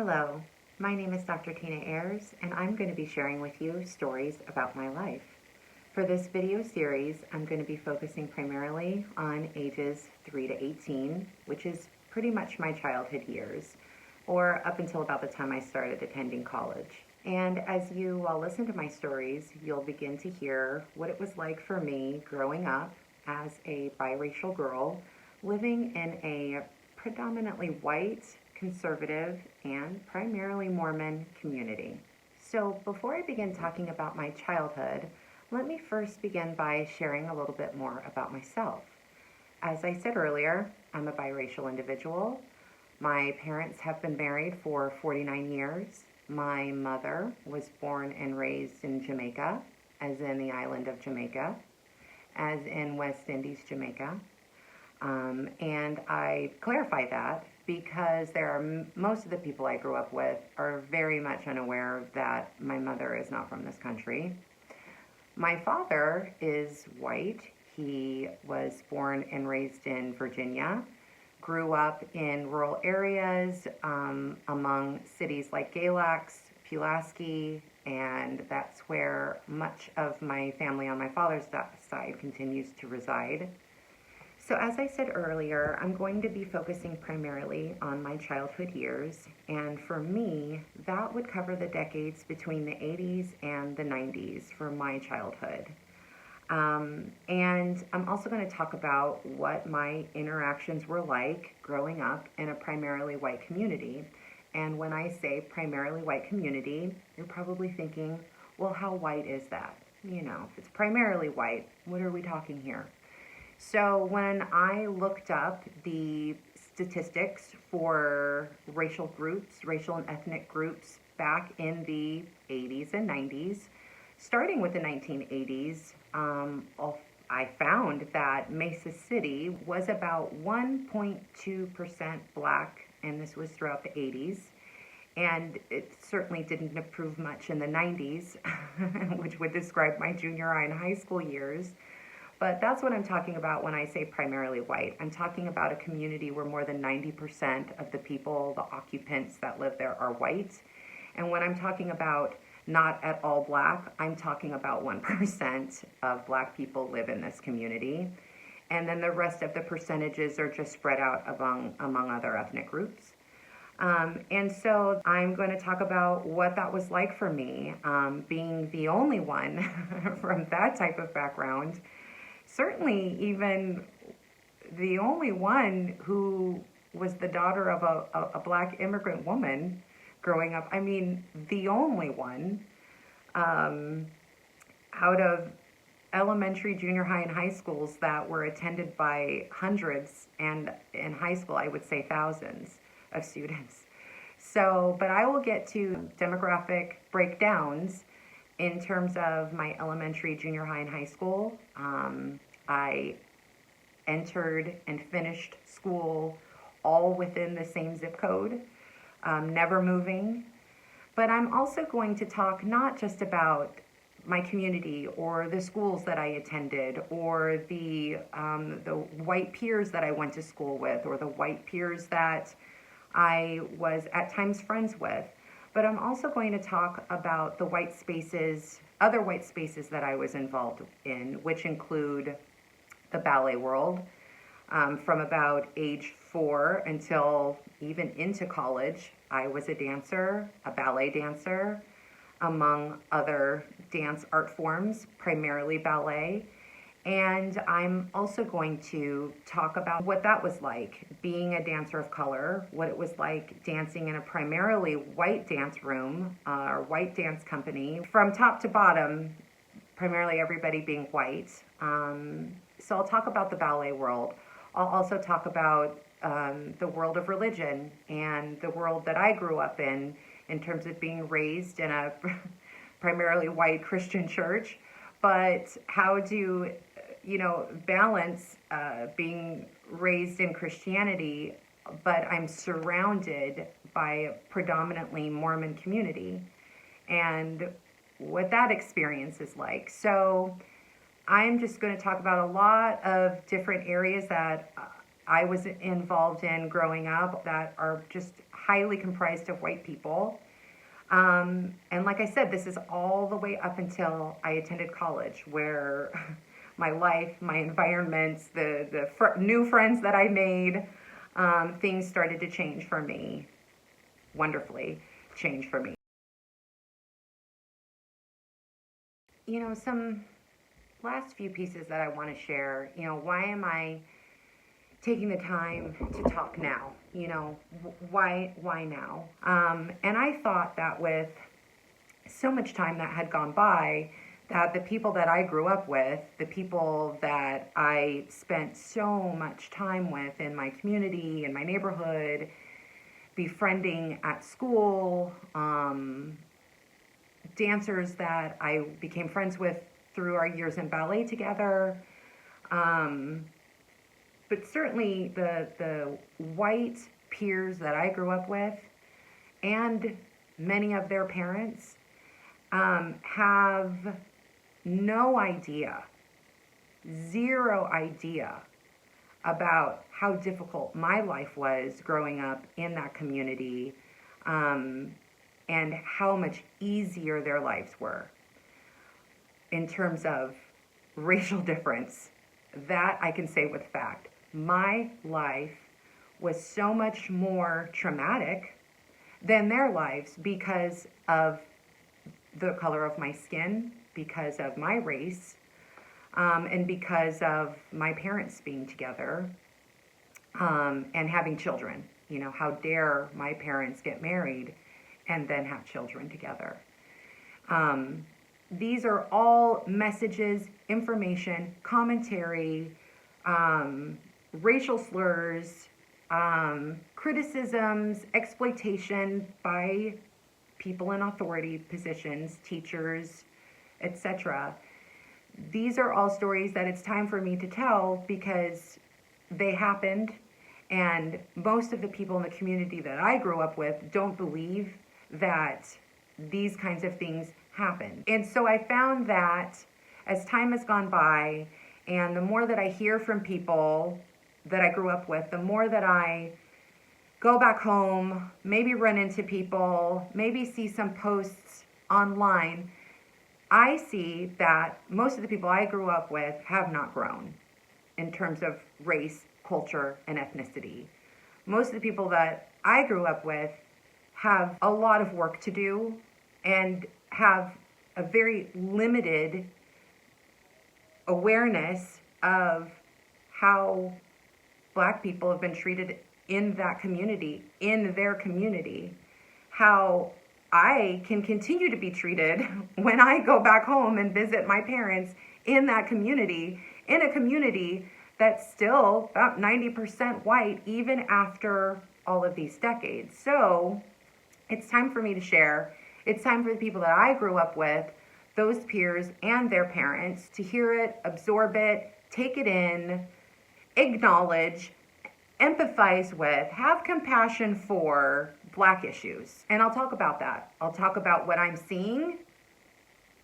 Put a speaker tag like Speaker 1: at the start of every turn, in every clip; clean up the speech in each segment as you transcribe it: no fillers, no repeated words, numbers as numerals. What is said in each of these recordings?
Speaker 1: Hello, my name is Dr. Tina Ayers, and I'm going to be sharing with you stories about my life. For this video series, I'm going to be focusing primarily on ages 3 to 18, which is pretty much my childhood years, or up until about the time I started attending college. And as you all listen to my stories, you'll begin to hear what it was like for me growing up as a biracial girl living in a predominantly white, conservative, and primarily Mormon community. So before I begin talking about my childhood, let me first begin by sharing a little bit more about myself. As I said earlier, I'm a biracial individual. My parents have been married for 49 years. My mother was born and raised in Jamaica, as in the island of Jamaica, as in West Indies, Jamaica. And I clarify that because most of the people I grew up with are very much unaware that my mother is not from this country. My father is white. He was born and raised in Virginia, grew up in rural areas among cities like Galax, Pulaski, and that's where much of my family on my father's side continues to reside. So as I said earlier, I'm going to be focusing primarily on my childhood years, and for me, that would cover the decades between the 80s and the 90s for my childhood. And I'm also going to talk about what my interactions were like growing up in a primarily white community. And when I say primarily white community, you're probably thinking, well, how white is that? You know, if it's primarily white, what are we talking here? So when I looked up the statistics for racial and ethnic groups back in the 80s and 90s, starting with the 1980s, I found that Mesa City was about 1.2% black, and this was throughout the 80s. And it certainly didn't improve much in the 90s, which would describe my junior high and high school years. But that's what I'm talking about when I say primarily white. I'm talking about a community where more than 90% of the people, the occupants that live there, are white. And when I'm talking about not at all black, I'm talking about 1% of black people live in this community. And then the rest of the percentages are just spread out among other ethnic groups. And so I'm going to talk about what that was like for me, being the only one from that type of background. Certainly even the only one who was the daughter of a black immigrant woman growing up. I mean, the only one out of elementary, junior high, and high schools that were attended by hundreds, and in high school I would say thousands of students. So, but I will get to demographic breakdowns in terms of my elementary, junior high, and high school. I entered and finished school all within the same zip code, never moving. But I'm also going to talk not just about my community or the schools that I attended or the white peers that I went to school with or the white peers that I was at times friends with. But I'm also going to talk about the other white spaces that I was involved in, which include the ballet world. From about age 4 until even into college, I was a dancer, a ballet dancer, among other dance art forms, primarily ballet. And I'm also going to talk about what that was like, being a dancer of color, what it was like dancing in a primarily white dance room, or white dance company, from top to bottom, primarily everybody being white. So I'll talk about the ballet world. I'll also talk about the world of religion and the world that I grew up in terms of being raised in a primarily white Christian church, but how to balance being raised in Christianity, but I'm surrounded by a predominantly Mormon community, and what that experience is like. So I'm just going to talk about a lot of different areas that I was involved in growing up that are just highly comprised of white people. And like I said, this is all the way up until I attended college, where my life, my environments, the new friends that I made, things started to change for me, wonderfully change for me. Some last few pieces that I want to share. Why am I taking the time to talk now? Why now? And I thought that with so much time that had gone by, that the people that I grew up with, the people that I spent so much time with in my community, in my neighborhood, befriending at school, dancers that I became friends with through our years in ballet together, but certainly the white peers that I grew up with and many of their parents have no idea, zero idea about how difficult my life was growing up in that community, and how much easier their lives were in terms of racial difference. That I can say with fact. My life was so much more traumatic than their lives because of the color of my skin, because of my race, and because of my parents being together, and having children. How dare my parents get married and then have children together. These are all messages, information, commentary, racial slurs, criticisms, exploitation by people in authority positions, teachers, etc. These are all stories that it's time for me to tell because they happened, and most of the people in the community that I grew up with don't believe that these kinds of things happen. And so I found that as time has gone by, and the more that I hear from people that I grew up with, the more that I go back home, maybe run into people, maybe see some posts online, I see that most of the people I grew up with have not grown in terms of race, culture, and ethnicity. Most of the people that I grew up with have a lot of work to do and have a very limited awareness of how Black people have been treated in that community, in their community, how I can continue to be treated when I go back home and visit my parents in that community, in a community that's still about 90% white, even after all of these decades. So it's time for me to share. It's time for the people that I grew up with, those peers and their parents, to hear it, absorb it, take it in, acknowledge, empathize with, have compassion for Black issues. And I'll talk about that. I'll talk about what I'm seeing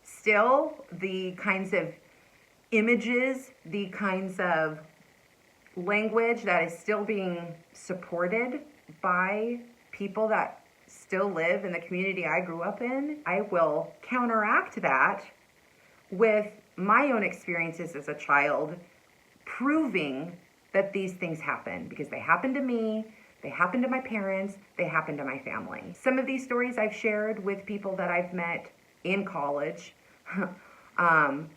Speaker 1: still, the kinds of images, the kinds of language that is still being supported by people that still live in the community I grew up in. I will counteract that with my own experiences as a child, proving that these things happen, because they happened to me, they happened to my parents, they happened to my family. Some of these stories I've shared with people that I've met in college,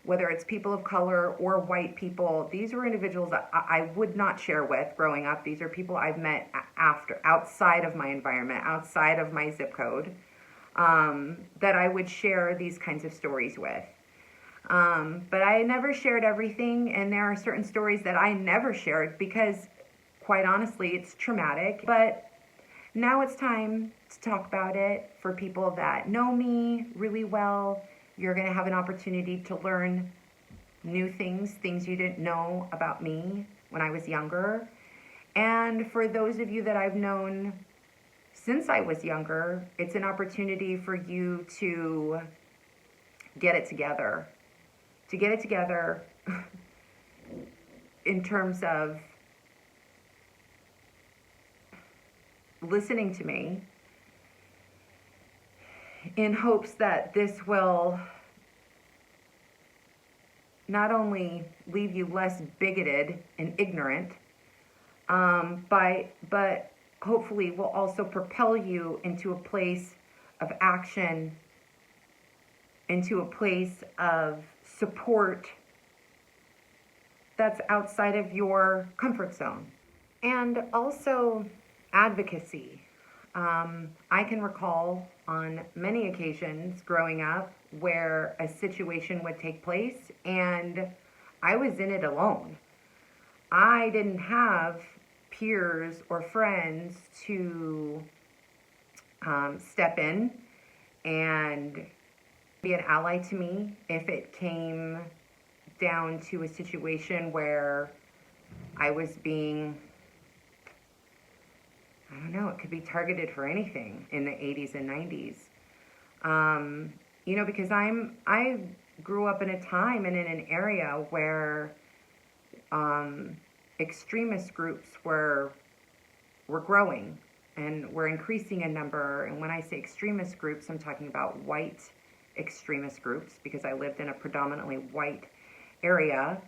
Speaker 1: whether it's people of color or white people. These are individuals that I would not share with growing up. These are people I've met outside of my environment, outside of my zip code, that I would share these kinds of stories with. But I never shared everything, and there are certain stories that I never shared because, quite honestly, it's traumatic. But now it's time to talk about it. For people that know me really well, you're going to have an opportunity to learn new things you didn't know about me when I was younger. And for those of you that I've known since I was younger, it's an opportunity for you to get it together. To get it together in terms of listening to me in hopes that this will not only leave you less bigoted and ignorant, but hopefully will also propel you into a place of action, into a place of support that's outside of your comfort zone. And also advocacy. I can recall on many occasions growing up where a situation would take place and I was in it alone. I didn't have peers or friends to step in and be an ally to me if it came down to a situation where I was being, I don't know, it could be targeted for anything in the 80s and 90s. Because I grew up in a time and in an area where extremist groups were growing and were increasing in number. And when I say extremist groups, I'm talking about white extremist groups, because I lived in a predominantly white area.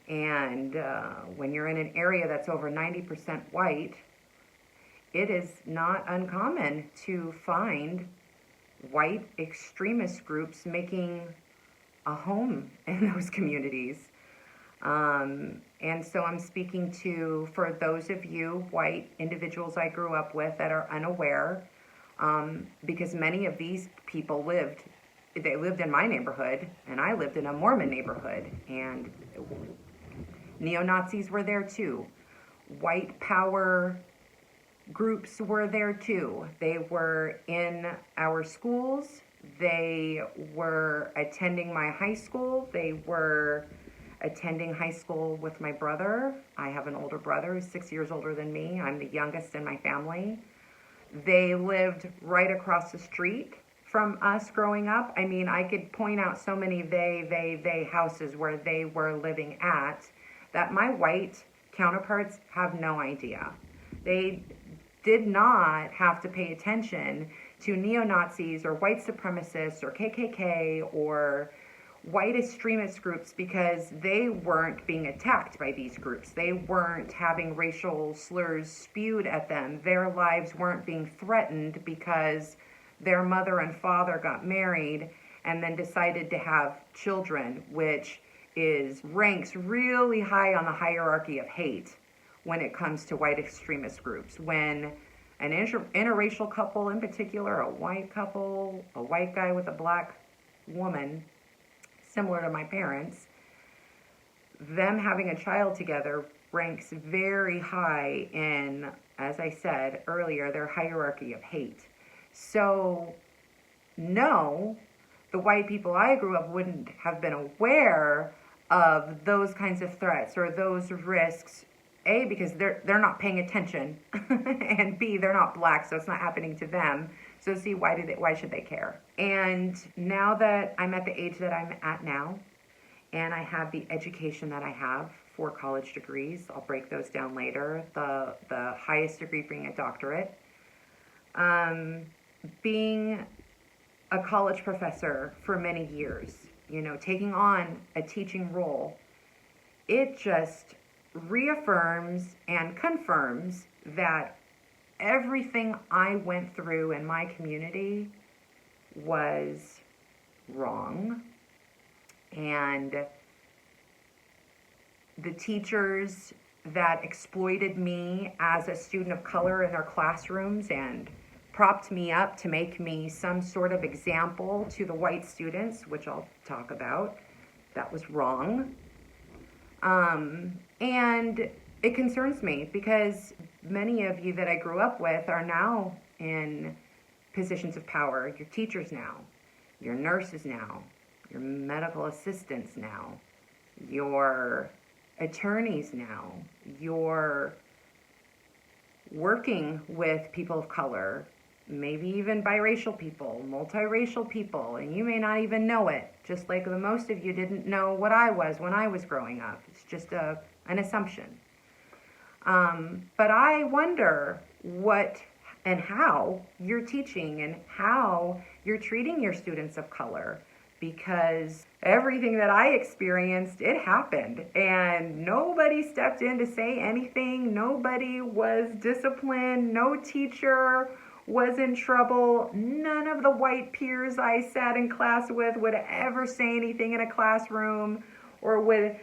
Speaker 1: And when you're in an area that's over 90% white, it is not uncommon to find white extremist groups making a home in those communities. And so I'm speaking to, for those of you white individuals I grew up with that are unaware, because many of these people lived in my neighborhood, and I lived in a Mormon neighborhood, and neo-Nazis were there too. White power groups were there too. They were in our schools. They were attending my high school. They were attending high school with my brother. I have an older brother who's 6 years older than me. I'm the youngest in my family. They lived right across the street from us growing up. I mean, I could point out so many they houses where they were living at that my white counterparts have no idea. They did not have to pay attention to neo-Nazis or white supremacists or KKK or white extremist groups, because they weren't being attacked by these groups. They weren't having racial slurs spewed at them. Their lives weren't being threatened because their mother and father got married and then decided to have children, which ranks really high on the hierarchy of hate when it comes to white extremist groups. When an interracial couple, in particular a white couple, a white guy with a black woman, similar to my parents, them having a child together ranks very high in, as I said earlier, their hierarchy of hate. So, no, the white people I grew up wouldn't have been aware of those kinds of threats or those risks. A, because they're not paying attention, and B, they're not black, so it's not happening to them. So C, why should they care? And now that I'm at the age that I'm at now, and I have the education that I have, 4 college degrees, I'll break those down later, the highest degree being a doctorate, being a college professor for many years, taking on a teaching role, it just reaffirms and confirms that everything I went through in my community was wrong. And the teachers that exploited me as a student of color in their classrooms and propped me up to make me some sort of example to the white students, which I'll talk about, that was wrong. And it concerns me because many of you that I grew up with are now in positions of power. You're teachers now, you're nurses now, you're medical assistants now, you're attorneys now, you're working with people of color, maybe even biracial people, multiracial people, and you may not even know it, just like the most of you didn't know what I was when I was growing up. It's just an assumption. But I wonder what and how you're teaching and how you're treating your students of color. Because everything that I experienced, it happened. And nobody stepped in to say anything. Nobody was disciplined. No teacher was in trouble. None of the white peers I sat in class with would ever say anything in a classroom or would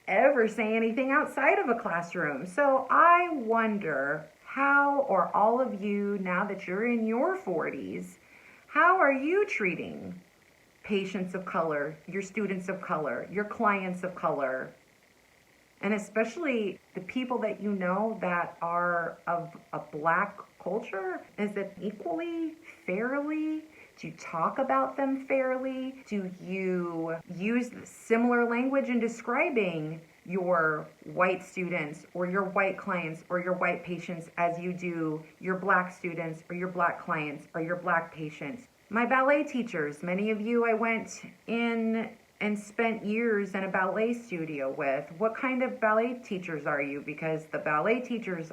Speaker 1: ever say anything outside of a classroom. So I wonder how, or all of you, now that you're in your 40s, how are you treating patients of color, your students of color, your clients of color, and especially the people that you know that are of a black culture? Is it equally, fairly? Do you talk about them fairly? Do you use similar language in describing your white students or your white clients or your white patients as you do your black students or your black clients or your black patients? My ballet teachers, many of you I went in and spent years in a ballet studio with. What kind of ballet teachers are you? Because the ballet teachers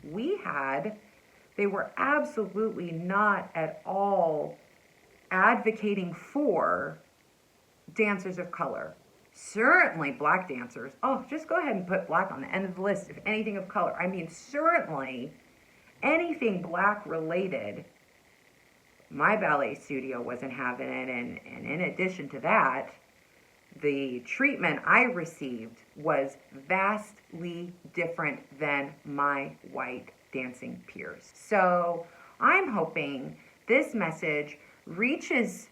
Speaker 1: we had, they were absolutely not at all advocating for dancers of color. Certainly black dancers. Oh, just go ahead and put black on the end of the list if anything of color. I mean, certainly anything black related, my ballet studio wasn't having it. And in addition to that, the treatment I received was vastly different than my white dancing peers. So I'm hoping this message reaches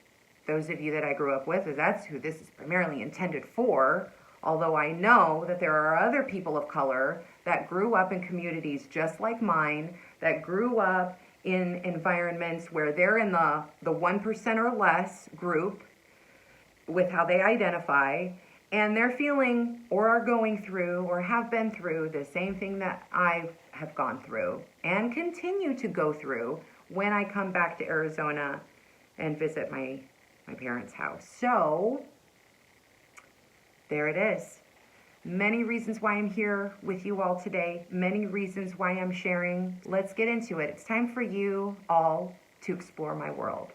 Speaker 1: those of you that I grew up with, as that's who this is primarily intended for. Although I know that there are other people of color that grew up in communities just like mine, that grew up in environments where they're in the 1% or less group with how they identify, and they're feeling or are going through or have been through the same thing that I have gone through and continue to go through when I come back to Arizona and visit my parents' house. So there it is. Many reasons why I'm here with you all today. Many reasons why I'm sharing. Let's get into it. It's time for you all to explore my world.